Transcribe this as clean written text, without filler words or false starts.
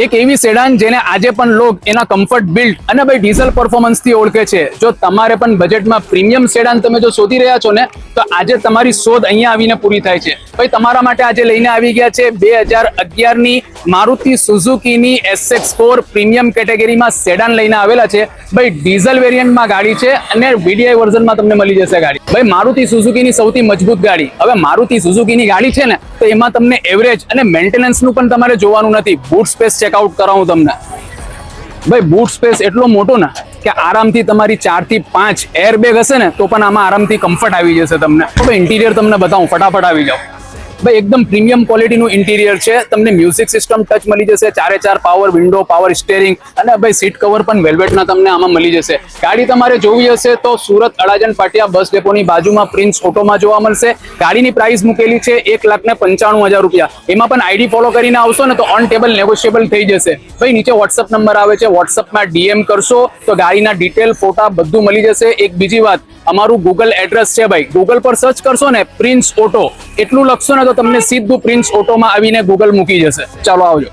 એક એવી સેડાન જેને આજે પણ લોક એના કમ્ફર્ટ બિલ્ડ અને ભાઈ ડીઝલ પરફોર્મન્સ થી ઓળખે છે. જો તમારે પણ બજેટમાં પ્રીમિયમ સેડાન તમે જો શોધી રહ્યા છો ને તો આજે તમારી શોધ અહીંયા આવીને પૂરી થાય છે. ભાઈ તમારા માટે આજે લઈને આવી ગયા છે 2011 ની મારુતિ સુઝુકીની SX4 પ્રીમિયમ કેટેગરીમાં સેડાન લઈને આવેલા છે. ભાઈ ડીઝલ વેરિયન્ટમાં ગાડી છે અને VDI વર્ઝનમાં તમને મળી જશે ગાડી. ભાઈ મારુતિ સુઝુકીની સૌથી મજબૂત ગાડી. હવે મારુતિ સુઝુકીની ગાડી છે ને તો એમાં તમને એવરેજ અને મેન્ટેનન્સનું પણ તમારે જોવાનું નથી. બૂટ સ્પેસ ચેકઆઉટ કરાવું તમને. ભાઈ બૂટ સ્પેસ એટલો મોટો ને કે આરામથી તમારી 4 થી 5 એરબેગ હશે ને તો પણ આમાં આરામથી કમ્ફર્ટ આવી જશે તમને. હવે ઇન્ટિરિયર તમને બતાવું, ફટાફટ આવી જાઓ. ભાઈ એકદમ પ્રીમિયમ ક્વોલિટીનું ઇન્ટિરિયર છે. તમને મ્યુઝિક સિસ્ટમ ટચ મળી જશે, 4x4 power window, power steering અને ભાઈ સીટ કવર પણ વેલ્વેટના તમને આમાં મળી જશે. ગાડી તમારે જોવી હશે તો સુરત અડાજણ પાટિયા બસ ડેપોની બાજુમાં પ્રિન્સ ઓટોમાં જોવા મળશે. ગાડીની પ્રાઇસ મૂકેલી છે 1,95,000 રૂપિયા. એમાં પણ આઈડી ફોલો કરીને આવશો ને તો ઓન ટેબલ નેગોશિયેબલ થઈ જશે. ભાઈ નીચે વોટ્સઅપ નંબર આવે છે, વોટ્સઅપમાં DM કરશો તો ગાડીના ડિટેલ, ફોટા બધું મળી જશે. એક બીજી વાત, અમારું ગૂગલ એડ્રેસ છે ભાઈ, ગૂગલ પર સર્ચ કરશો ને પ્રિન્સ ઓટો એટલું લખશો ને તો તમને સીધું પ્રિન્સ ઓટોમાં આવીને ગૂગલ મૂકી જશે. ચાલો આવજો.